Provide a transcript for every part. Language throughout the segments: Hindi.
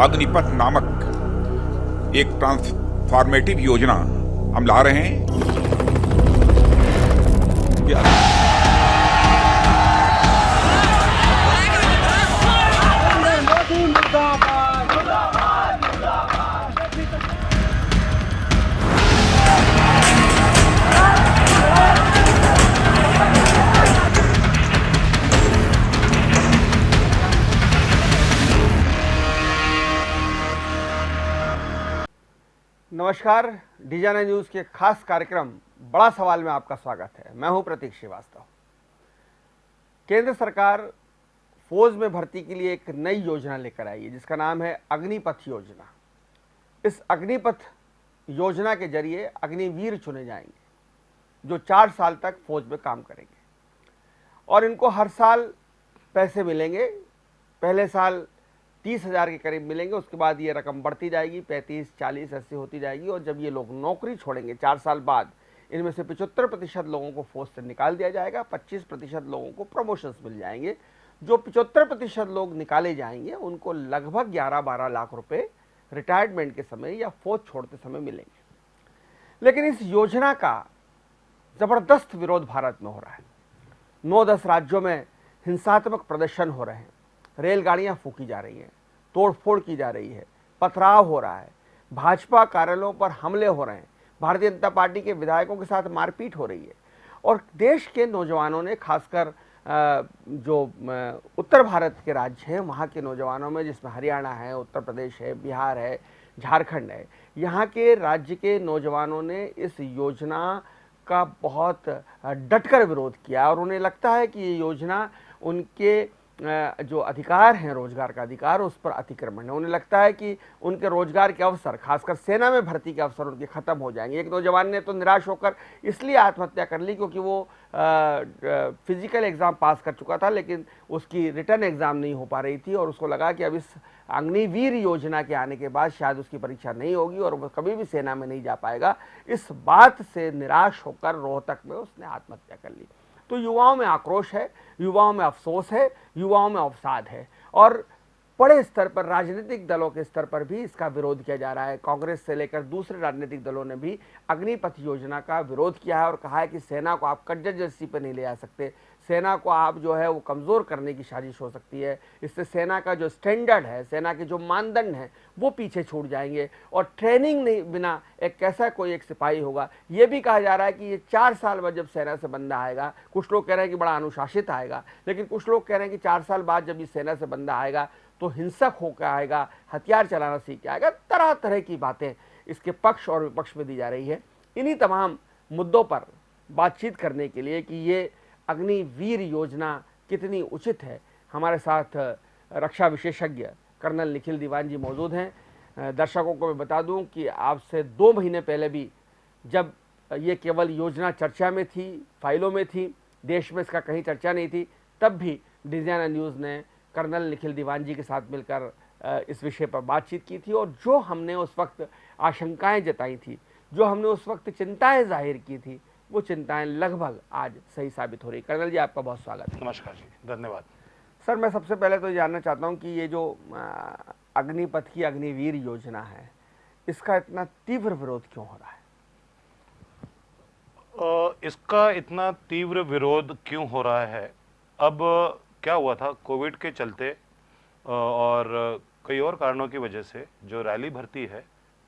अग्निपथ नामक एक ट्रांसफॉर्मेटिव योजना हम ला रहे हैं। नमस्कार, डीजाना न्यूज़ के खास कार्यक्रम बड़ा सवाल में आपका स्वागत है। मैं हूं प्रतीक श्रीवास्तव। केंद्र सरकार फौज में भर्ती के लिए एक नई योजना लेकर आई है जिसका नाम है अग्निपथ योजना। इस अग्निपथ योजना के जरिए अग्निवीर चुने जाएंगे जो 4 साल तक फौज में काम करेंगे और इनको हर साल पैसे मिलेंगे। पहले साल 30,000 के करीब मिलेंगे, उसके बाद ये रकम बढ़ती जाएगी, 35, 40 ऐसी होती जाएगी। और जब ये लोग नौकरी छोड़ेंगे 4 साल बाद, इनमें से 75% लोगों को फौज से निकाल दिया जाएगा, 25% लोगों को प्रमोशंस मिल जाएंगे। जो 75% लोग निकाले जाएंगे उनको लगभग 11-12 लाख रुपए रिटायरमेंट के समय या फौज छोड़ते समय मिलेंगे। लेकिन इस योजना का ज़बरदस्त विरोध भारत में हो रहा है। 9-10 राज्यों में हिंसात्मक प्रदर्शन हो रहे हैं, रेलगाड़ियां फूकी जा रही हैं, तोड़फोड़ की जा रही है, पथराव हो रहा है, भाजपा कार्यालयों पर हमले हो रहे हैं, भारतीय जनता पार्टी के विधायकों के साथ मारपीट हो रही है। और देश के नौजवानों ने, खासकर जो उत्तर भारत के राज्य हैं वहाँ के नौजवानों में, जिसमें हरियाणा है, उत्तर प्रदेश है, बिहार है, झारखंड है, यहाँ के राज्य के नौजवानों ने इस योजना का बहुत डटकर विरोध किया। और उन्हें लगता है कि ये योजना उनके जो अधिकार हैं, रोजगार का अधिकार, उस पर अतिक्रमण है। उन्हें लगता है कि उनके रोजगार के अवसर, खासकर सेना में भर्ती के अवसर उनके खत्म हो जाएंगे। एक नौजवान ने तो निराश होकर इसलिए आत्महत्या कर ली क्योंकि वो फिजिकल एग्ज़ाम पास कर चुका था लेकिन उसकी रिटर्न एग्ज़ाम नहीं हो पा रही थी और उसको लगा कि अब इस अग्निवीर योजना के आने के बाद शायद उसकी परीक्षा नहीं होगी और वो कभी भी सेना में नहीं जा पाएगा। इस बात से निराश होकर रोहतक में उसने आत्महत्या कर ली। तो युवाओं में आक्रोश है, युवाओं में अफसोस है, युवाओं में अवसाद है और बड़े स्तर पर, राजनीतिक दलों के स्तर पर भी इसका विरोध किया जा रहा है। कांग्रेस से लेकर दूसरे राजनीतिक दलों ने भी अग्निपथ योजना का विरोध किया है और कहा है कि सेना को आप कज्जरजस्ती पर नहीं ले आ सकते, सेना को आप जो है वो कमज़ोर करने की साजिश हो सकती है। इससे सेना का जो स्टैंडर्ड है, सेना के जो मानदंड हैं वो पीछे छूट जाएंगे और ट्रेनिंग नहीं बिना एक कैसा कोई एक सिपाही होगा। ये भी कहा जा रहा है कि ये 4 साल बाद जब सेना से बंदा आएगा, कुछ लोग कह रहे हैं कि बड़ा अनुशासित आएगा, लेकिन कुछ लोग कह रहे हैं कि 4 साल बाद जब ये सेना से बंदा आएगा तो हिंसक होकर आएगा, हथियार चलाना सीख के आएगा। तरह तरह की बातें इसके पक्ष और विपक्ष में दी जा रही है। इन्हीं तमाम मुद्दों पर बातचीत करने के लिए कि ये अग्निवीर योजना कितनी उचित है, हमारे साथ रक्षा विशेषज्ञ कर्नल निखिल दीवान जी मौजूद हैं। दर्शकों को मैं बता दूं कि आज से 2 महीने पहले भी जब ये केवल योजना चर्चा में थी, फाइलों में थी, देश में इसका कहीं चर्चा नहीं थी, तब भी डीजाना न्यूज़ ने कर्नल निखिल दीवान जी के साथ मिलकर इस विषय पर बातचीत की थी और जो हमने उस वक्त आशंकाएं जताई थी, जो हमने उस वक्त चिंताएं जाहिर की थी, वो चिंताएं लगभग आज सही साबित हो रही। कर्नल जी, आपका बहुत स्वागत है। नमस्कार जी, धन्यवाद। सर, मैं सबसे पहले तो जानना चाहता हूं कि ये जो अग्निपथ की अग्निवीर योजना है, इसका इतना तीव्र विरोध क्यों हो रहा है? इसका इतना तीव्र विरोध क्यों हो रहा है? अब क्या हुआ था, कोविड के चलते और कई और कारणों की वजह से जो रैली भर्ती है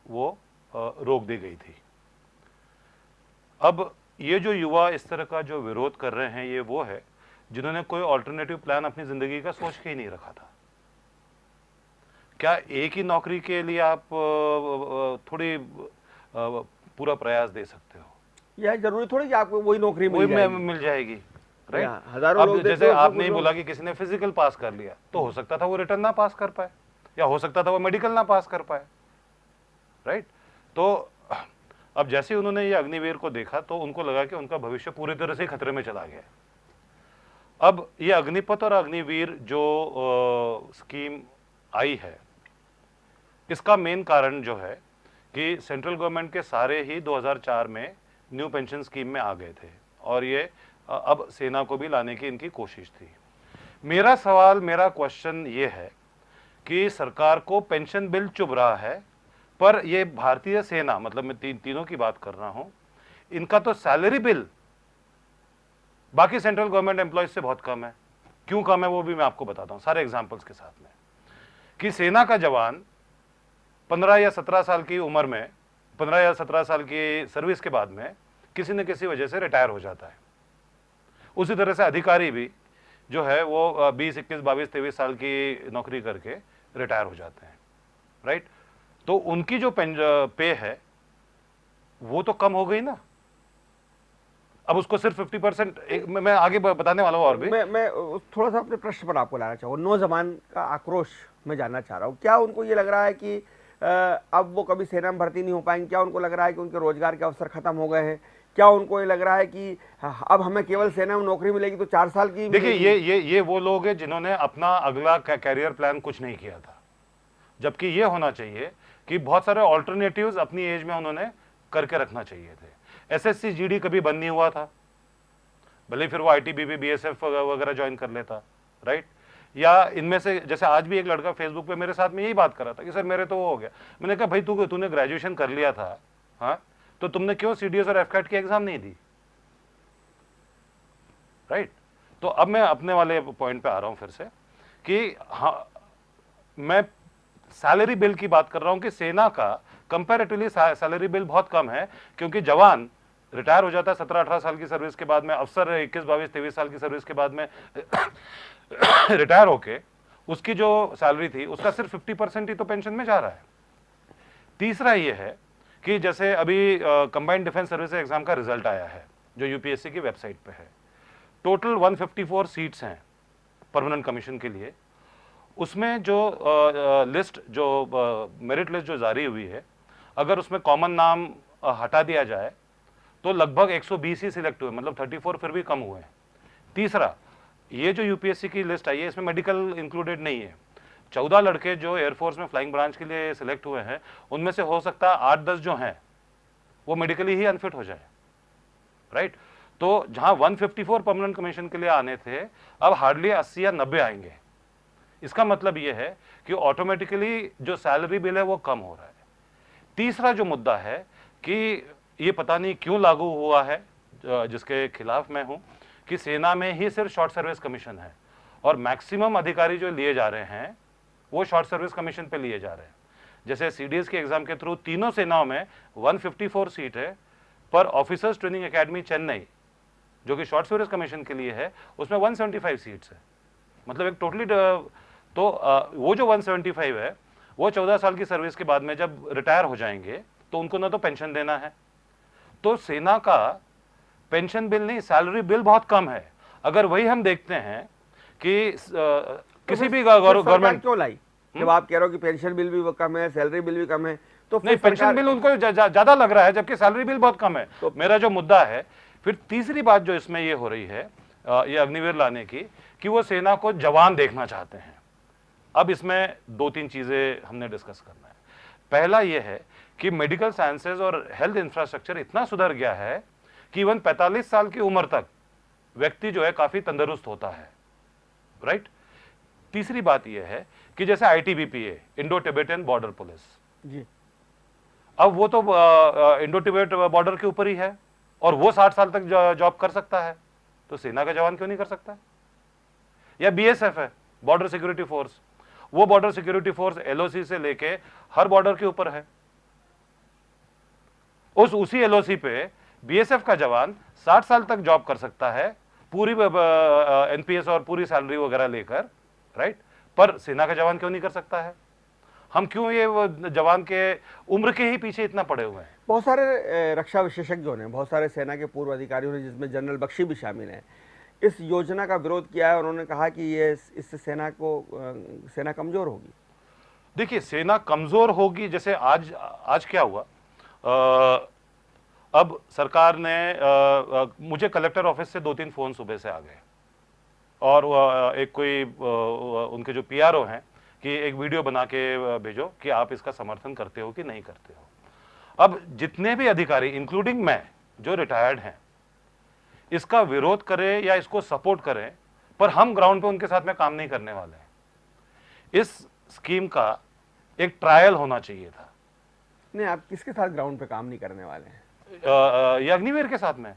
वो रोक दी गई थी। अब ये जो युवा इस तरह का जो विरोध कर रहे हैं, ये वो है जिन्होंने कोई ऑल्टरनेटिव प्लान अपनी जिंदगी का सोच के ही नहीं रखा था। क्या एक ही नौकरी के लिए आप थोड़ी पूरा प्रयास दे सकते हो? यह जरूरी थोड़ी कि आपको वही नौकरी मिल जाएगी, राइट? हजारों लोग जैसे आपने ही बोला कि किसी ने फिजिकल पास कर लिया, तो हो सकता था वो रिटर्न ना पास कर पाए, या हो सकता था वो मेडिकल ना पास कर पाए, राइट? तो अब जैसे उन्होंने ये अग्निवीर को देखा तो उनको लगा कि उनका भविष्य पूरी तरह से खतरे में चला गया। अब ये अग्निपथ और अग्निवीर जो स्कीम आई है, इसका मेन कारण जो है कि सेंट्रल गवर्नमेंट के सारे ही 2004 में न्यू पेंशन स्कीम में आ गए थे और ये अब सेना को भी लाने की इनकी कोशिश थी। मेरा क्वेश्चन ये है कि सरकार को पेंशन बिल चुभ रहा है, पर ये भारतीय सेना, मतलब मैं तीनों की बात कर रहा हूं, इनका तो सैलरी बिल बाकी सेंट्रल गवर्नमेंट एम्प्लॉयज से बहुत कम है। क्यों कम है वो भी मैं आपको बताता हूं सारे एग्जांपल्स के साथ में। कि सेना का जवान 15 या 17 साल की उम्र में, 15 या 17 साल की सर्विस के बाद में किसी न किसी वजह से रिटायर हो जाता है। उसी तरह से अधिकारी भी जो है वो 20, 21, 22, 23 साल की नौकरी करके रिटायर हो जाते हैं, राइट। तो उनकी जो पे है वो तो कम हो गई ना। अब उसको सिर्फ 50%, मैं आगे बताने वाला हूं और भी। मैं थोड़ा सा अपने प्रश्न पर आपको लाना चाहूँगा। नौजवान का आक्रोश मैं जानना चाह रहा हूँ। क्या उनको ये लग रहा है कि अब वो कभी सेना में भर्ती नहीं हो पाएंगे? क्या उनको लग रहा है कि उनके रोजगार के अवसर खत्म हो गए हैं? क्या उनको ये लग रहा है कि अब हमें केवल सेना में नौकरी मिलेगी तो 4 साल की? देखिए, ये वो लोग हैं जिन्होंने अपना अगला कैरियर प्लान कुछ नहीं किया था, जबकि ये होना चाहिए कि बहुत सारे ऑल्टरनेटिव्स अपनी एज में उन्होंने करके रखना चाहिए थे। एसएससी जीडी कभी बंद नहीं हुआ था, भले फिर वो आईटीबीपी बीएसएफ वगैरह ज्वाइन कर लेता, राइट। या इनमें से जैसे आज भी एक लड़का फेसबुक पे मेरे साथ में यही बात कर रहा था कि सर मेरे तो वो हो गया। मैंने कहा भाई तूने ग्रेजुएशन कर लिया था, हाँ, तो तुमने क्यों सीडीएस और एफकैट की एग्जाम नहीं दी, राइट। तो अब मैं अपने वाले पॉइंट पे आ रहा हूं फिर से कि हाँ, मैं सैलरी बिल की बात कर रहा हूं कि सेना का कंपैरेटिवली सैलरी बिल बहुत कम है, क्योंकि जवान रिटायर हो जाता है 17-18 साल की सर्विस के बाद में, अफसर 21, 22, 23 साल की सर्विस के बाद में रिटायर होके उसकी जो सैलरी थी उसका सिर्फ 50% ही तो पेंशन में जा रहा है। तीसरा ये है कि जैसे अभी कंबाइंड डिफेंस सर्विस एग्जाम का रिजल्ट आया है जो यूपीएससी की वेबसाइट पे है। टोटल 154 सीट्स हैं परमानेंट कमीशन के लिए। उसमें जो लिस्ट, जो मेरिट लिस्ट जो जारी हुई है, अगर उसमें कॉमन नाम हटा दिया जाए तो लगभग 120 ही सिलेक्ट हुए, मतलब 34 फिर भी कम हुए हैं। तीसरा, ये जो यूपीएससी की लिस्ट आई है इसमें मेडिकल इंक्लूडेड नहीं है। 14 लड़के जो एयरफोर्स में फ्लाइंग ब्रांच के लिए सिलेक्ट हुए हैं, उनमें से हो सकता है 8-10 जो हैं वो मेडिकली ही अनफिट हो जाए, राइट। तो जहां 154 परमानेंट कमीशन के लिए आने थे, अब हार्डली 80 या 90 आएंगे। इसका मतलब यह है कि ऑटोमेटिकली जो सैलरी बिल है वो कम हो रहा है। तीसरा जो मुद्दा है कि ये पता नहीं क्यों लागू हुआ है, जिसके खिलाफ मैं हूं, कि सेना में ही सिर्फ शॉर्ट सर्विस कमीशन है और मैक्सिमम अधिकारी जो लिए जा रहे हैं वो शॉर्ट सर्विस कमीशन पे लिए जा रहे हैं। जैसे सीडीएस के एग्जाम के थ्रू तीनों सेनाओं में 154 सीट है, पर ऑफिसर्स ट्रेनिंग एकेडमी चेन्नई जो कि शॉर्ट सर्विस कमीशन के लिए है उसमें 175 सीट्स है, मतलब एक टोटली। तो वो जो 175 है वो 14 साल की सर्विस के बाद में जब रिटायर हो जाएंगे तो उनको ना तो पेंशन देना है। तो सेना का पेंशन बिल नहीं, सैलरी बिल बहुत कम है। अगर वही हम देखते हैं कि किसी भी गवर्नमेंट क्यों लाई, जब आप कह रहे हो कि पेंशन बिल भी कम है, सैलरी बिल भी कम है, तो नहीं, पेंशन बिल उनको ज्यादा लग रहा है जबकि सैलरी बिल बहुत कम है। तो मेरा जो मुद्दा है, फिर तीसरी बात जो इसमें ये हो रही है ये अग्निवीर लाने की, कि वो सेना को जवान देखना चाहते हैं। अब इसमें 2-3 चीजें हमने डिस्कस करना है। पहला ये है कि मेडिकल साइंसेज और हेल्थ इंफ्रास्ट्रक्चर इतना सुधर गया है कि इवन 45 साल की उम्र तक व्यक्ति जो है काफी तंदुरुस्त होता है, राइट। तीसरी बात यह है कि जैसे ITBP, Indo Tibetan border police जी, अब वो तो इंडो टिबेट बॉर्डर के ऊपर ही है और वो 60 साल तक जॉब कर सकता है, तो सेना का जवान क्यों नहीं कर सकता? या बीएसएफ है, बॉर्डर सिक्योरिटी फोर्स, वो बॉर्डर सिक्योरिटी फोर्स एलओसी से लेके हर बॉर्डर के ऊपर है। उसी एलओसी पे बीएसएफ का जवान 60 साल तक जॉब कर सकता है, पूरी एनपीएस और पूरी सैलरी वगैरह लेकर, राइट। पर सेना का जवान क्यों नहीं कर सकता है? हम क्यों ये जवान के उम्र के ही पीछे इतना पड़े हुए हैं? बहुत सारे रक्षा विशेषज्ञों ने, बहुत सारे सेना के पूर्व अधिकारियों ने, जिसमें जनरल बख्शी भी शामिल हैं, इस योजना का विरोध किया है। उन्होंने कहा कि ये इससे सेना कमजोर होगी। देखिए, सेना कमजोर होगी, जैसे आज क्या हुआ, अब सरकार ने मुझे कलेक्टर ऑफिस से 2-3 फोन सुबह से आ गए और एक कोई उनके जो पीआरओ हैं कि एक वीडियो बना के भेजो कि आप इसका समर्थन करते हो कि नहीं करते हो। अब जितने भी अधिकारी इंक्लूडिंग मैं जो रिटायर्ड हैं इसका विरोध करें या इसको सपोर्ट करें, पर हम ग्राउंड पे उनके साथ में काम नहीं करने वाले हैं। इस स्कीम का एक ट्रायल होना चाहिए था। नहीं, आप किसके साथ ग्राउंड पे काम नहीं करने वाले हैं? ये अग्निवीर के साथ में।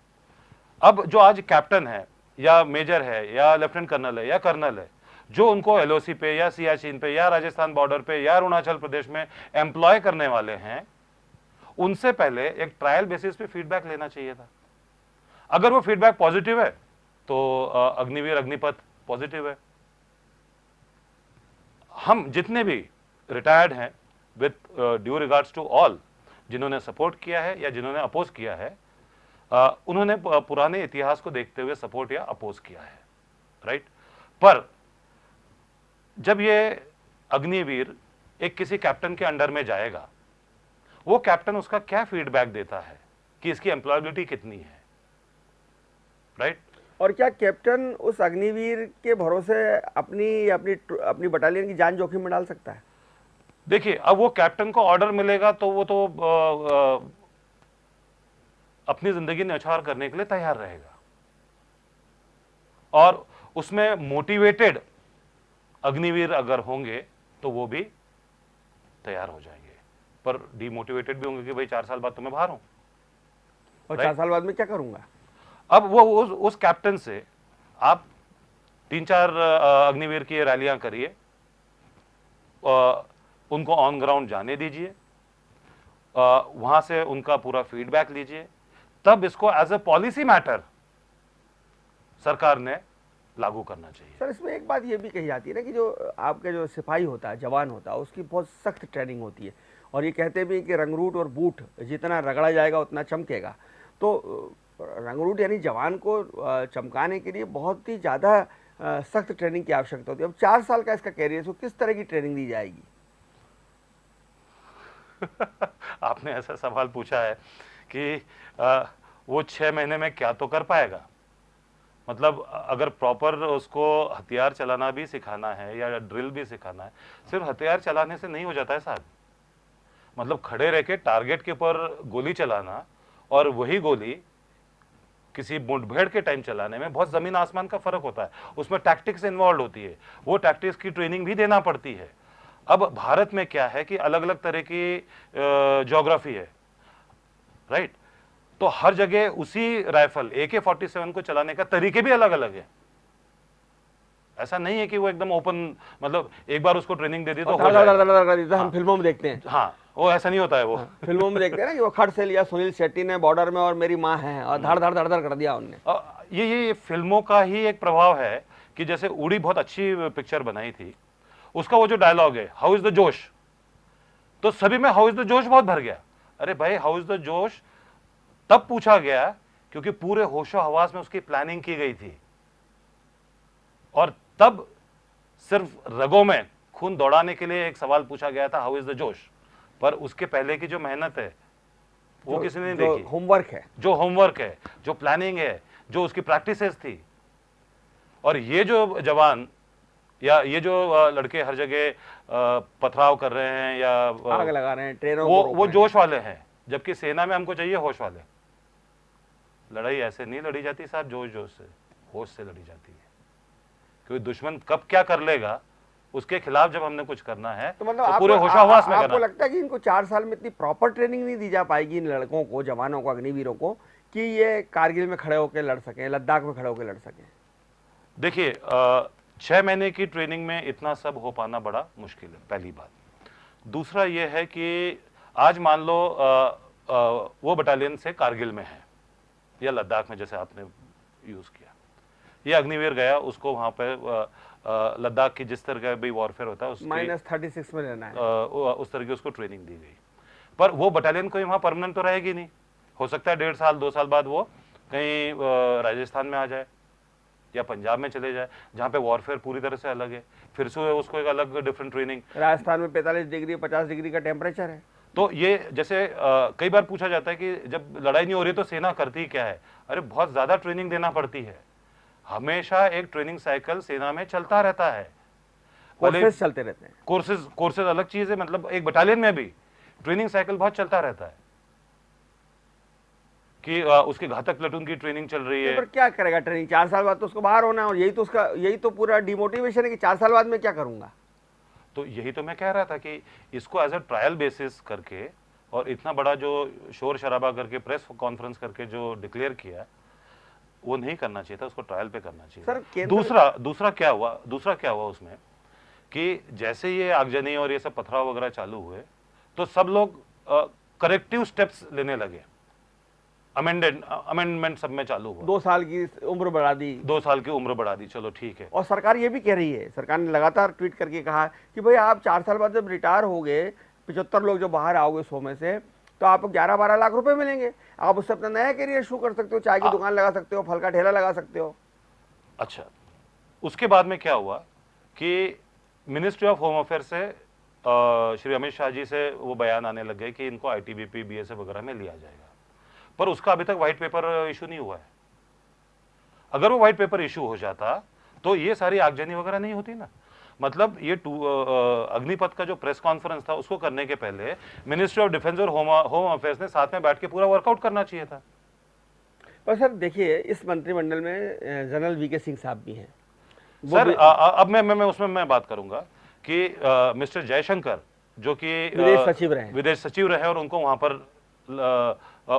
अब जो आज कैप्टन है या मेजर है या लेफ्टिनेंट कर्नल है या कर्नल है, जो उनको एलओसी पे या सियाचिन पे या राजस्थान बॉर्डर पे या अरुणाचल प्रदेश में एम्प्लॉय करने वाले हैं, उनसे पहले एक ट्रायल बेसिस पे फीडबैक लेना चाहिए था। अगर वो फीडबैक पॉजिटिव है तो अग्निवीर अग्निपथ पॉजिटिव है। हम जितने भी रिटायर्ड हैं, with due regards to all, जिन्होंने सपोर्ट किया है या जिन्होंने अपोज किया है, उन्होंने पुराने इतिहास को देखते हुए सपोर्ट या अपोज किया है, राइट। पर जब ये अग्निवीर एक किसी कैप्टन के अंडर में जाएगा, वो कैप्टन उसका क्या फीडबैक देता है कि इसकी एम्प्लॉयबिलिटी कितनी है, राइट। और क्या कैप्टन उस अग्निवीर के भरोसे अपनी अपनी अपनी बटालियन की जान जोखिम में डाल सकता है? देखिए, अब वो कैप्टन को ऑर्डर मिलेगा तो वो तो अपनी जिंदगी न्यौछावर करने के लिए तैयार रहेगा, और उसमें मोटिवेटेड अग्निवीर अगर होंगे तो वो भी तैयार हो जाएंगे। पर डीमोटिवेटेड भी होंगे कि भाई 4 साल बाद तो मैं बाहर हूं, और Right. 4 साल बाद में क्या करूंगा? अब वो उस कैप्टन से आप 3-4 अग्निवीर की रैलियां करिए, उनको ऑन ग्राउंड जाने दीजिए, वहां से उनका पूरा फीडबैक लीजिए, तब इसको एज ए पॉलिसी मैटर सरकार ने लागू करना चाहिए। सर, इसमें एक बात ये भी कही जाती है ना कि जो आपका जो सिपाही होता है, जवान होता है, उसकी बहुत सख्त ट्रेनिंग होती है, और ये कहते भी कि रंगरूट और बूट जितना रगड़ा जाएगा उतना चमकेगा। तो रंगरूट यानी जवान को चमकाने के लिए बहुत ही ज़्यादा सख्त ट्रेनिंग की आवश्यकता होती है। अब 4 साल का इसका कैरियर, तो किस तरह की ट्रेनिंग दी जाएगी? आपने ऐसा सवाल पूछा है कि वो 6 महीने में क्या तो कर पाएगा। मतलब अगर प्रॉपर उसको हथियार चलाना भी सिखाना है या ड्रिल भी सिखाना है, सिर्फ हथियार चलाने से नहीं हो जाता है साहब। मतलब खड़े रह के टारगेट के ऊपर गोली चलाना और वही गोली किसी मुठभेड़ के टाइम चलाने में बहुत जमीन आसमान का फर्क होता है। उसमें टैक्टिक्स इन्वॉल्व होती है, वो टैक्टिक्स की ट्रेनिंग भी देना पड़ती है। अब भारत में क्या है कि अलग अलग तरह की ज्योग्राफी है, राइट। तो हर जगह उसी राइफल AK-47 को चलाने का तरीके भी अलग अलग है। ऐसा नहीं है कि वो एकदम ओपन, मतलब एक बार उसको ट्रेनिंग दे दी तो हो जाएगा। हम फिल्मों में देखते हैं। हाँ, वो ऐसा नहीं होता है। वो फिल्मों में देखते हैं ना कि वो खट से लिया सुनील शेट्टी ने बॉर्डर में और मेरी माँ है, और धड़ धड़ धड़ धड़ कर दिया उनने। ये फिल्मों का ही एक प्रभाव है कि जैसे उड़ी बहुत अच्छी पिक्चर बनाई थी, उसका वो जो डायलॉग है हाउ इज द जोश, तो सभी में हाउ इज द जोश बहुत भर गया। अरे भाई, हाउ इज द जोश तब पूछा गया क्योंकि पूरे होशो हवास में उसकी प्लानिंग की गई थी, और तब सिर्फ रगों में खून दौड़ाने के लिए एक सवाल पूछा गया था हाउ इज द जोश। पर उसके पहले की जो मेहनत है वो किसी ने नहीं देखी। होमवर्क है, जो होमवर्क है, जो प्लानिंग है, जो उसकी प्रैक्टिसेस थी। और ये जो जवान या ये जो लड़के हर जगह पथराव कर रहे हैं या आग लगा रहे हैं ट्रेनों को, वो जोश वाले हैं, जबकि सेना में हमको चाहिए होश वाले। लड़ाई ऐसे नहीं लड़ी जाती साहब, जोश जोश से, होश से लड़ी जाती है। क्योंकि दुश्मन कब क्या कर लेगा उसके खिलाफ जब हमने कुछ करना है तो मतलब पूरे होशाहवास में आपको करना। लगता है कि इनको 4 साल में इतनी प्रॉपर ट्रेनिंग नहीं दी जा पाएगी इन लड़कों को, जवानों को, अग्निवीरों को, कि ये कारगिल में खड़े होकर लड़ सकें, लद्दाख में खड़े होकर लड़ सकें? देखिए, 6 महीने की ट्रेनिंग में इतना सब हो पाना बड़ा मुश्किल है, पहली बात। दूसरा ये है कि आज मान लो वो बटालियन से कारगिल में है या लद्दाख में, जैसे आपने यूज किया, ये अग्निवीर गया, उसको वहां पे लद्दाख की जिस तरह का भी वॉरफेयर होता है -36 में रहना है, उस तरह की उसको ट्रेनिंग दी गई। पर वो बटालियन कोई वहां परमानेंट तो रहेगी नहीं। हो सकता है 1.5 साल 2 साल बाद वो कहीं राजस्थान में आ जाए या पंजाब में चले जाए, जहाँ पे वॉरफेयर पूरी तरह से अलग है, फिर से उसको एक अलग डिफरेंट ट्रेनिंग। राजस्थान में 45 डिग्री 50 डिग्री का टेम्परेचर है। तो ये जैसे कई बार पूछा जाता है कि जब लड़ाई नहीं हो रही तो सेना करती क्या है। अरे बहुत ज्यादा ट्रेनिंग देना पड़ती है, हमेशा एक ट्रेनिंग साइकिल सेना में चलता रहता है, कोर्सेज चलते रहते हैं। कोर्सेज अलग चीज है, मतलब एक बटालियन में भी ट्रेनिंग साइकिल बहुत चलता रहता है कि उसकी घातक प्लेटून की ट्रेनिंग चल रही है। पर क्या करेगा ट्रेनिंग? 4 साल बाद तो उसको बाहर होना है, और यही तो पूरा डिमोटिवेशन है कि 4 साल बाद मैं क्या करूंगा। तो यही तो मैं कह रहा था कि इसको एज अ ट्रायल बेसिस करके और इतना बड़ा जो शोर शराबा करके प्रेस कॉन्फ्रेंस करके जो डिक्लेयर किया, वो नहीं करना चाहिए था, उसको ट्रायल पे करना चाहिए सर, था। दूसरा क्या हुआ उसमें कि जैसे ये आगजनी और ये सब पथराव वगैरह चालू हुए तो सब लोग करेक्टिव स्टेप्स लेने लगे, अमेंडमेंट सब में चालू हुआ। 2 साल की उम्र बढ़ा दी, 2 साल की उम्र बढ़ा दी, चलो ठीक है। और सरकार ये भी कह रही है, सरकार ने लगातार ट्वीट करके कहा कि भाई आप 4 साल बाद जब रिटायर हो गए, 75 लोग जो बाहर आओगे 100 में से, तो आपको 11-12 लाख रुपए मिलेंगे, आप उससे अपना नया करियर शुरू कर सकते हो, चाय की दुकान लगा सकते हो, फल का ठेला लगा सकते हो। अच्छा, उसके बाद में क्या हुआ कि मिनिस्ट्री ऑफ होम अफेयर से श्री अमित शाह जी से वो बयान आने लग गए कि इनको आईटीबीपी बीएसएफ वगैरह में लिया जाएगा, पर उसका अभी तक व्हाइट पेपर इशू नहीं हुआ है। अगर वो व्हाइट पेपर इशू हो जाता तो ये सारी आगजनी वगैरह नहीं होती ना। मतलब ये अग्निपथ का जो प्रेस कॉन्फ्रेंस था उसको करने के पहले मिनिस्ट्री ऑफ डिफेंस और होम अफेयर्स ने साथ में बैठ के पूरा वर्कआउट करना चाहिए था। पर सर देखिए, इस मंत्रिमंडल में जनरल वीके सिंह साहब भी हैं। सर अब मैं उसमें मैं बात करूंगा कि मिस्टर जयशंकर जो कि विदेश सचिव रहे और उनको वहां पर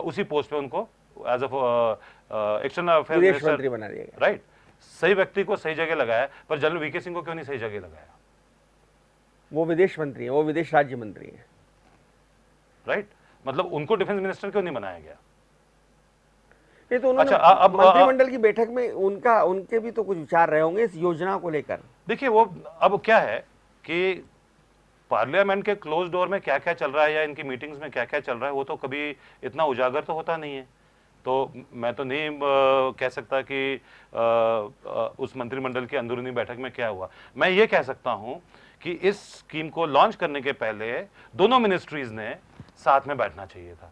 उसी पोस्ट पे उनको एज एक्सटर्नल अफेयर्स विदेश मंत्री बना दिया गया, राइट। सही व्यक्ति को सही जगह लगाया, पर जनरल वीके सिंह को क्यों नहीं सही जगह लगाया? वो विदेश मंत्री है, वो विदेश राज्य मंत्री है, राइट। मतलब उनको डिफेंस मिनिस्टर क्यों नहीं बनाया गया? ये तो उन्होंने अब मंत्रिमंडल की बैठक में उनके भी तो कुछ विचार रहे होंगे इस योजना को लेकर। देखिए, वो अब क्या है कि पार्लियामेंट के क्लोज डोर में क्या क्या चल रहा है या इनकी मीटिंग्स में क्या क्या चल रहा है वो तो कभी इतना उजागर तो होता नहीं है। तो मैं तो नहीं कह सकता कि उस मंत्रिमंडल की अंदरूनी बैठक में क्या हुआ। मैं ये कह सकता हूं कि इस स्कीम को लॉन्च करने के पहले दोनों मिनिस्ट्रीज ने साथ में बैठना चाहिए था।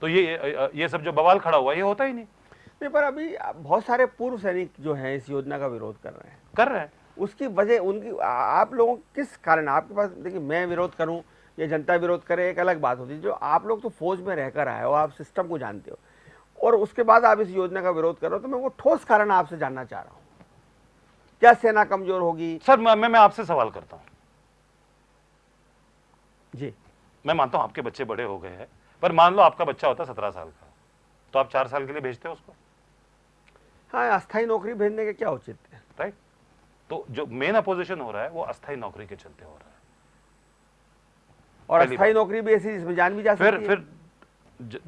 तो ये सब जो बवाल खड़ा हुआ ये होता ही नहीं। पर अभी बहुत सारे पूर्व सैनिक जो हैं इस योजना का विरोध कर रहे हैं। उसकी वजह उनकी, आप लोगों किस कारण, आपके पास देखिए, मैं विरोध करूं या जनता विरोध करे एक अलग बात होती है। जो आप लोग तो फौज में रहकर आए हो, आप सिस्टम को जानते हो, और उसके बाद आप इस योजना का विरोध कर रहे हो, तो मैं वो ठोस कारण आपसे जानना चाह रहा हूं। क्या सेना कमजोर होगी? सर मैं आपसे सवाल करता हूं जी। मैं मानता हूं आपके बच्चे बड़े हो गए हैं, पर मान लो आपका बच्चा होता 17 साल का, तो आप 4 साल के लिए भेजते हो उसको? हाँ, अस्थायी नौकरी भेजने के क्या उचित है, राइट। तो जो मेन अपोजिशन हो रहा है वो अस्थायी नौकरी के चलते हो रहा है, और अस्थायी नौकरी भी ऐसी जिसमें जान भी जा सकती है। फिर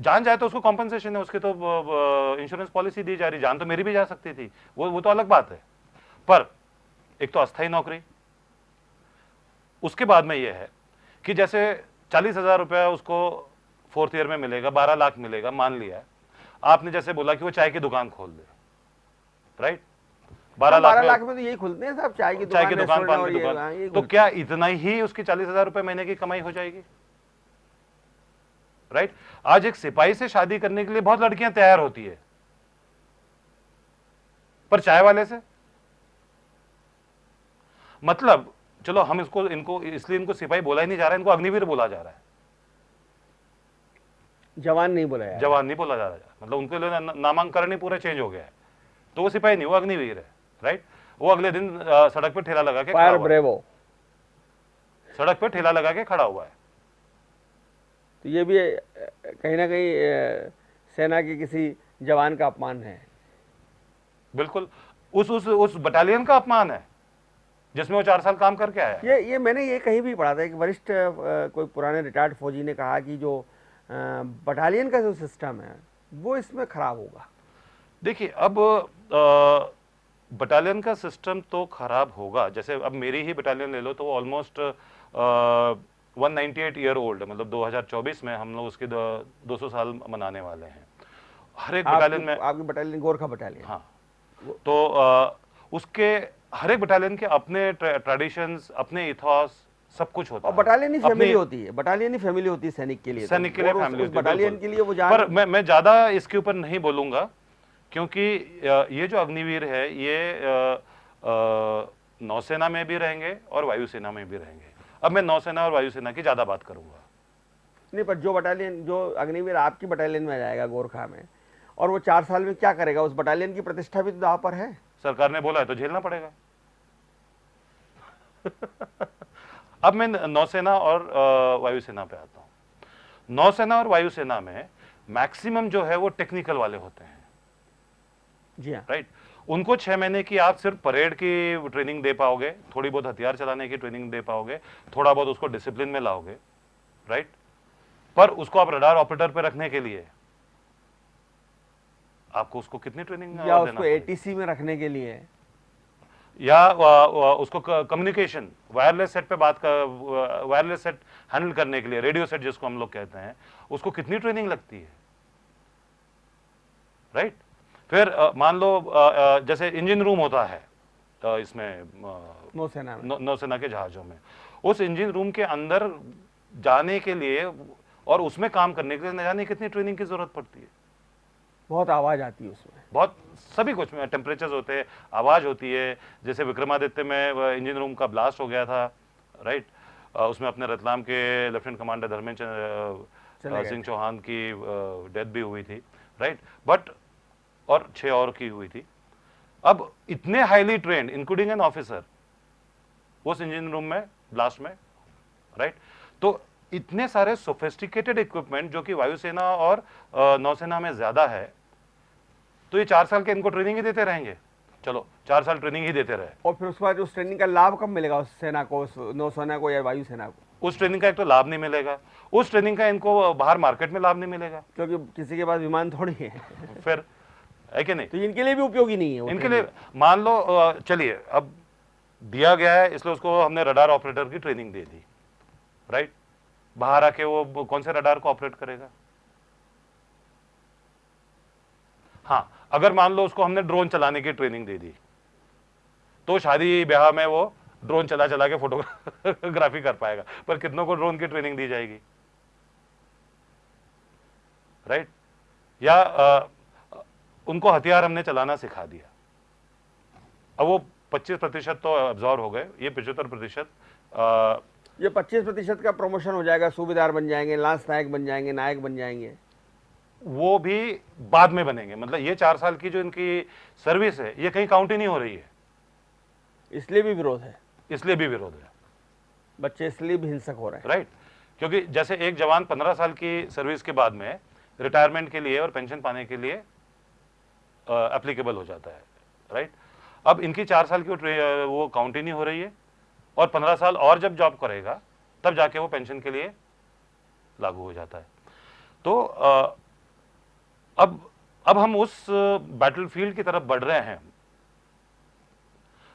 जान जाए तो उसको कॉम्पनसेशन है, उसके तो इंश्योरेंस पॉलिसी दी जा रही, जान तो मेरी भी जा सकती थी, वो तो अलग बात है। पर एक तो अस्थायी नौकरी, उसके बाद में ये है कि जैसे 40,000 रुपया उसको 4th ईयर में मिलेगा, 12 लाख मिलेगा, मान लिया आपने, जैसे बोला कि वो चाय की दुकान खोल दे, राइट। 12 लाख में तो यही खुलते हैं साहब, चाय की दुकान, पान की दुकान। तो क्या इतना ही उसकी 40,000 रुपए महीने की कमाई हो जाएगी? राइट। आज एक सिपाही से शादी करने के लिए बहुत लड़कियां तैयार होती है, पर चाय वाले से, मतलब चलो हम इनको इसलिए इनको सिपाही बोला ही नहीं जा रहा है, इनको अग्निवीर बोला जा रहा है, जवान नहीं बोला जा रहा है। मतलब उनके लिए नामांकन ही पूरा चेंज हो गया है, तो वो सिपाही नहीं, वो अग्निवीर है, राइट। वो अगले दिन सड़क पे ठेला लगा के फायर ब्रेवो, सड़क पे ठेला लगा के खड़ा हुआ है। तो ये भी कहीं ना कहीं सेना के किसी जवान का अपमान है। बिल्कुल, उस बटालियन का अपमान है जिसमें वो 4 साल काम करके आया। ये मैंने ये कहीं भी पढ़ा था कि वरिष्ठ कोई पुराने रिटायर्ड फौजी ने कहा कि जो बटालियन का जो सिस्टम है वो इसमें खराब होगा। देखिए, अब बटालियन का सिस्टम तो खराब होगा। जैसे अब मेरी ही बटालियन ले लो तो वो ऑलमोस्ट 198 ईयर ओल्ड है, मतलब 2024 में हम लोग उसके 200 साल मनाने वाले हैं। हर एक बटालियन में, आपकी बटालियन गोरखा बटालियन, हाँ, तो उसके हर एक बटालियन के अपने ट्रेडिशंस, अपने इथॉस, सब कुछ होता है। और बटालियन ही फैमिली होती है, बटालियन ही फैमिली होती है सैनिक के लिए, सैनिक के लिए फैमिली होती है, बटालियन के लिए वो पर मैं ज्यादा इसके ऊपर नहीं बोलूंगा, क्योंकि ये जो अग्निवीर है ये नौसेना में भी रहेंगे और वायुसेना में भी रहेंगे। अब मैं नौसेना और वायुसेना की ज्यादा बात करूंगा। नहीं, पर जो बटालियन, जो अग्निवीर आपकी बटालियन में आ जाएगा गोरखा में, और वो 4 साल में क्या करेगा? उस बटालियन की प्रतिष्ठा भी तो दांव पर है। सरकार ने बोला है तो झेलना पड़ेगा। अब मैं नौसेना और वायुसेना पे आता हूं। नौसेना और वायुसेना में मैक्सिमम जो है वो टेक्निकल वाले होते हैं, जी हाँ। राइट। उनको 6 महीने की आप सिर्फ परेड की ट्रेनिंग दे पाओगे, थोड़ी बहुत हथियार चलाने की ट्रेनिंग दे पाओगे, थोड़ा बहुत उसको डिसिप्लिन में लाओगे, राइट। पर उसको आप रडार ऑपरेटर पे रखने के लिए आपको उसको कितनी ट्रेनिंग या देना उसको पड़ेगी? एटीसी में रखने के लिए, या उसको कम्युनिकेशन वायरलेस सेट पे वायरलेस सेट हैंडल करने के लिए, रेडियो सेट जिसको हम लोग कहते हैं, उसको कितनी ट्रेनिंग लगती है, राइट। फिर मान लो जैसे इंजन रूम होता है इसमें नौसेना में। नौसेना के जहाजों में, उस इंजन रूम के अंदर जाने के लिए और उसमें काम करने के लिए न जाने कितनी ट्रेनिंग की जरूरत पड़ती है। बहुत आवाज आती है उसमें, बहुत सभी कुछ में टेम्परेचर्स होते हैं, आवाज होती है। जैसे विक्रमादित्य में इंजन रूम का ब्लास्ट हो गया था, राइट। उसमें अपने रतलाम के लेफ्टिनेंट कमांडर धर्मेंद्र सिंह चौहान की डेथ भी हुई थी, राइट। बट और 6 और की हुई थी। अब इतने highly trend including an officer उस इंजन रूम में ब्लास्ट में, राइट। तो इतने सारे सोफिस्टिकेटेड इक्विपमेंट जो कि वायुसेना और नौसेना में ज्यादा है, तो ये 4 साल के इनको ट्रेनिंग ही देते रहेंगे। चलो 4 साल ट्रेनिंग ही देते रहे, और फिर उसके बाद उस ट्रेनिंग का लाभ कब मिलेगा उस सेना को, उस नौसेना को या वायुसेना को? उस ट्रेनिंग का एक तो लाभ नहीं मिलेगा, उस ट्रेनिंग का इनको बाहर मार्केट में लाभ नहीं मिलेगा, क्योंकि किसी के पास विमान थोड़ी है। फिर है कि नहीं। तो इनके लिए भी उपयोगी नहीं है वो इनके training। लिए मान लो चलिए अब दिया गया है, इसलिए उसको हमने रडार ऑपरेटर की ट्रेनिंग दे दी, राइट। बाहर आके वो कौन से रडार को ऑपरेट करेगा? हाँ, अगर मान लो उसको हमने ड्रोन चलाने की ट्रेनिंग दे दी, तो शादी ब्याह में वो ड्रोन चला चला के फोटोग्राफी कर पाएगा, पर कितनों को ड्रोन की ट्रेनिंग दी जाएगी, राइट। या उनको हथियार हमने चलाना सिखा दिया, अब वो 25% तो अब्जॉर्व हो गए, ये 75% ये 25% का प्रमोशन हो जाएगा, सूबेदार बन जाएंगे, लांस नायक बन जाएंगे, नायक बन जाएंगे, वो भी बाद में बनेंगे। मतलब ये 4 साल की जो इनकी सर्विस है, ये कहीं काउंट ही नहीं हो रही है, इसलिए भी विरोध है। इसलिए भी विरोध है, बच्चे इसलिए भी हिंसक हो रहे हैं, राइट। क्योंकि जैसे एक जवान 15 साल की सर्विस के बाद में रिटायरमेंट के लिए और पेंशन पाने के लिए एप्लीकेबल हो जाता है, राइट। अब इनकी 4 साल की वो काउंट ही नहीं हो रही है, और 15 साल और जब जॉब करेगा तब जाके वो पेंशन के लिए लागू हो जाता है। तो अब हम उस बैटलफील्ड की तरफ बढ़ रहे हैं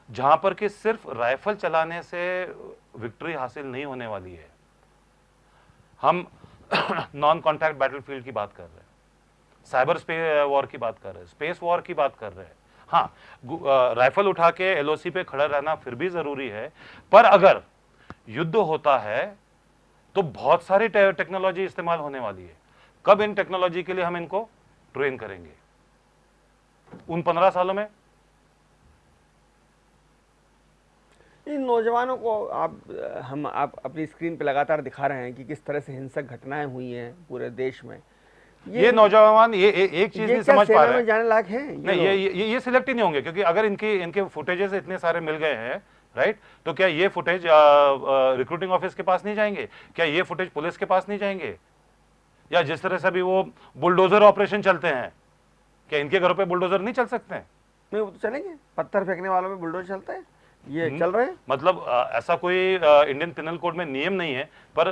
जहां पर कि सिर्फ राइफल चलाने से विक्ट्री हासिल नहीं होने वाली है। हम नॉन कॉन्टैक्ट बैटलफील्ड की बात कर रहे हैं, साइबर वॉर की बात कर रहे हैं, स्पेस वॉर की बात कर रहे हैं। हाँ, राइफल उठा के एलओसी पे खड़ा रहना फिर भी जरूरी है, पर अगर युद्ध होता है तो बहुत सारी टेक्नोलॉजी इस्तेमाल होने वाली है। कब इन टेक्नोलॉजी के लिए हम इनको ट्रेन करेंगे? उन 15 सालों में। इन नौजवानों को आप अपनी स्क्रीन पे लगातार दिखा रहे हैं कि किस तरह से हिंसक घटनाएं हुई हैं पूरे देश में। ये नौजवान एक चीज नहीं समझ पा रहे हैं, जाने लायक है नहीं, ये सिलेक्ट ही नहीं होंगे, क्योंकि अगर इनके फुटेजेस इतने सारे मिल गए हैं, राइट, तो क्या ये फुटेज रिक्रूटिंग ऑफिस के पास नहीं जाएंगे? क्या ये फुटेज पुलिस के पास नहीं जाएंगे? या जिस तरह से भी वो बुलडोजर ऑपरेशन चलते हैं, क्या इनके घरों पे बुलडोजर नहीं चल सकते हैं? नहीं, वो तो चलेंगे, पत्थर फेंकने वालों में बुलडोजर चलता है, ये चल रहे हैं। मतलब ऐसा कोई इंडियन पिनल कोड में नियम नहीं है, पर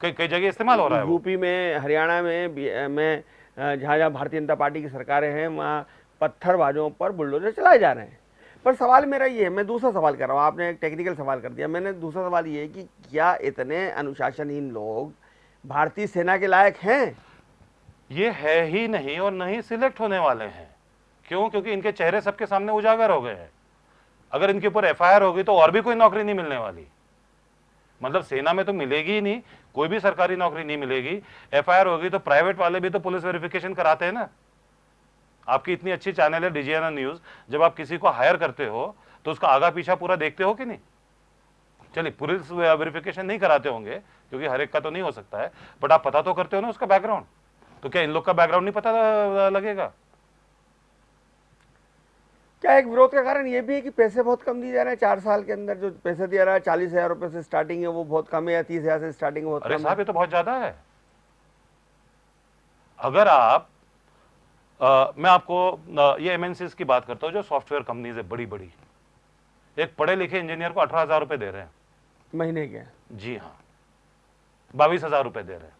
कई जगह इस्तेमाल हो रहा है। यूपी में, हरियाणा में जहाँ जहाँ भारतीय जनता पार्टी की सरकारें हैं, वहाँ पत्थरबाजों पर बुलडोजर चलाए जा रहे हैं। पर सवाल मेरा ये है, मैं दूसरा सवाल कर रहा हूँ, आपने एक टेक्निकल सवाल कर दिया, मैंने दूसरा सवाल ये है कि क्या इतने अनुशासनहीन लोग भारतीय सेना के लायक हैं? ये है ही नहीं, और नहीं सिलेक्ट होने वाले हैं। क्यों? क्योंकि इनके चेहरे सबके सामने उजागर हो गए हैं। अगर इनके ऊपर एफआईआर होगी तो और भी कोई नौकरी नहीं मिलने वाली। मतलब सेना में तो मिलेगी ही नहीं, कोई भी सरकारी नौकरी नहीं मिलेगी। एफआईआर होगी तो प्राइवेट वाले भी तो पुलिस वेरिफिकेशन कराते हैं ना। आपकी इतनी अच्छी चैनल है डीजीएनए न्यूज, जब आप किसी को हायर करते हो तो उसका आगा पीछा पूरा देखते हो कि नहीं? चलिए, पुलिस वेरिफिकेशन नहीं कराते होंगे क्योंकि हर एक का तो नहीं हो सकता है, बट आप पता तो करते हो ना उसका बैकग्राउंड। तो क्या इन लोग का बैकग्राउंड नहीं पता लगेगा? क्या एक विरोध का कारण ये भी है कि पैसे बहुत कम दिए जा रहे हैं? 4 साल के अंदर जो पैसे दिया रहा है 40,000 रुपए से स्टार्टिंग है वो बहुत कम है, या 30,000 से स्टार्टिंग है बहुत अरे कम साहब है? ये तो बहुत ज्यादा है। अगर आप मैं आपको ये एमएनसीज की बात करता हूं जो सॉफ्टवेयर कंपनीज है बड़ी बड़ी, एक पढ़े लिखे इंजीनियर को 18,000 रुपए दे रहे हैं महीने के? जी हाँ, 22,000 रुपए दे रहे हैं।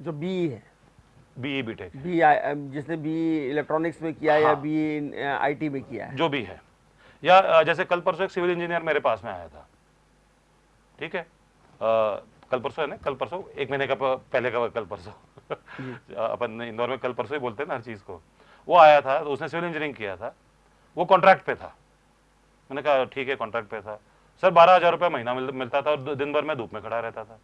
जो बीई है, बीई बीटेक बी जिसने बी इलेक्ट्रॉनिक्स में किया या हाँ। बी आईटी में किया है, जो भी है, या जैसे कल परसों एक सिविल इंजीनियर मेरे पास में आया था, ठीक है, कल परसों है ना, कल परसों 1 महीने का पहले का कल परसों अपन इंदौर में कल परसों ही बोलते हैं ना हर चीज को। वो आया था तो उसने सिविल इंजीनियरिंग किया था, वो कॉन्ट्रैक्ट पे था। मैंने कहा ठीक है कॉन्ट्रैक्ट पे था सर, 12,000 रुपये महीना मिलता था और दिन भर मैं धूप में खड़ा रहता था,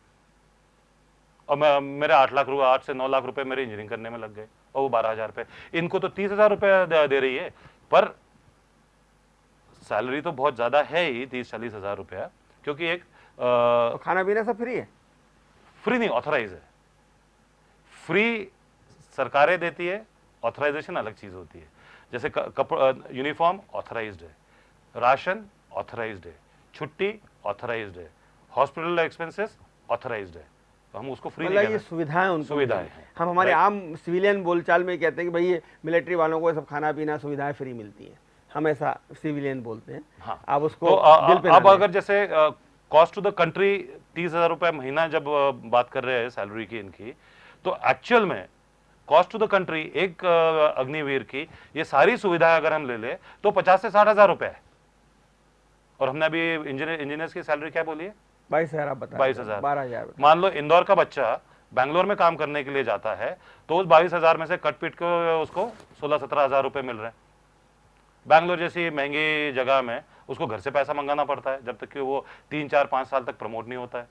और मेरे 8 से 9 लाख रुपए मेरे इंजीनियरिंग करने में लग गए, और वो 12,000 रुपये। इनको तो 30,000 रुपये दे रही है, पर सैलरी तो बहुत ज्यादा है ही, 30-40 हजार रुपया, क्योंकि एक तो खाना पीना सब फ्री है? फ्री नहीं, ऑथराइज है। फ्री सरकारें देती है, ऑथराइजेशन अलग चीज होती है। जैसे यूनिफॉर्म ऑथराइज्ड है, राशन ऑथराइज्ड है, छुट्टी ऑथराइज्ड है, हॉस्पिटल एक्सपेंसेस ऑथराइज्ड है, तो हम उसको फ्री नहीं मतलब ये कहते। सुविधाएं उनको सुविधाएं मिली। हैं। हम हमारे Right. आम सिविलियन बोलचाल में कहते हैं कि भाई ये मिलिट्री वालों को सब खाना पीना सुविधाएं फ्री मिलती हैं, हम ऐसा सिविलियन बोलते हैं। हाँ। आप उसको तो दिल पे ना अब लें। अगर जैसे कॉस्ट टू द कंट्री 30,000 रुपए महीना जब बात कर रहे हैं सैलरी की इनकी, तो एक्चुअल में कॉस्ट टू द कंट्री एक अग्निवीर की ये सारी सुविधाएं अगर हम ले ले तो 50 से 60,000 रुपए है। और हमने अभी इंजीनियर्स की सैलरी क्या बोली है? 22,000 आप बता 22,000। 12,000। मान लो इंदौर का बच्चा बैंगलोर में काम करने के लिए जाता है तो उस 22,000 में से कट पीट को उसको 16-17 हजार रुपए मिल रहे हैं। बैंगलोर जैसी महंगी जगह में उसको घर से पैसा मंगाना पड़ता है जब तक कि वो 3-4-5 साल तक प्रमोट नहीं होता है,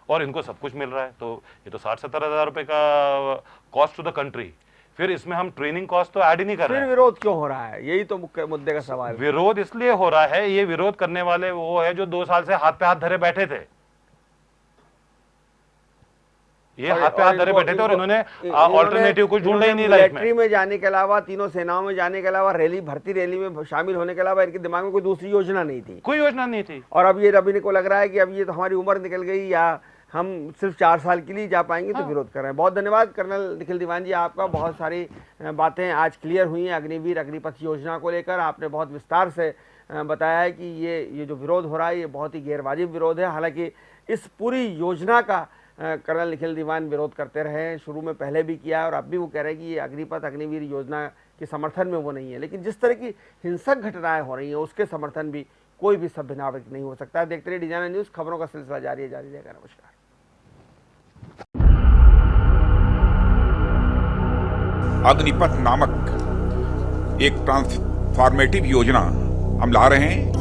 और इनको सब कुछ मिल रहा है। तो ये तो 60-70 हजार रुपए का कॉस्ट टू द कंट्री। फिर इसमें हम ट्रेनिंग कॉस्ट तो ऐड ही नहीं कर रहे फिर हैं। विरोध क्यों हो रहा है? यही तो मुख्य मुद्दे का सवाल है। विरोध इसलिए हो रहा है, ये विरोध करने वाले वो है जो 2 साल से हाथ पे हाथ धरे बैठे थे। ये हाथ पे हाथ धरे बैठे थे और इन्होंने ऑल्टरनेटिव कुछ ढूंढा ही नहीं लाइफ में। मिलिट्री में जाने के अलावा, तीनों सेनाओं में जाने के अलावा, भर्ती रैली में शामिल होने के अलावा इनके दिमाग में कोई दूसरी योजना नहीं थी। कोई योजना नहीं थी। और अब ये रवि को लग रहा है कि अब ये तो हमारी उम्र निकल गई, या हम सिर्फ 4 साल के लिए जा पाएंगे, तो विरोध कर रहे हैं। बहुत धन्यवाद कर्नल निखिल दीवान जी, आपका। बहुत सारी बातें आज क्लियर हुई हैं अग्निवीर अग्निपथ योजना को लेकर। आपने बहुत विस्तार से बताया है कि ये जो विरोध हो रहा है ये बहुत ही गैरवाजिब विरोध है। हालांकि इस पूरी योजना का कर्नल निखिल दीवान विरोध करते रहे हैं, शुरू में पहले भी किया है, और अब भी वो कह रहे हैं कि ये अग्निपथ अग्निवीर योजना के समर्थन में वो नहीं है। लेकिन जिस तरह की हिंसक घटनाएं हो रही हैं उसके समर्थन भी कोई भी सभ्य नागरिक नहीं हो सकता। देखते रहिए डिजाइनर न्यूज़, खबरों का सिलसिला जारी रहेगा। नमस्कार। अग्निपथ नामक एक ट्रांसफॉर्मेटिव योजना हम ला रहे हैं।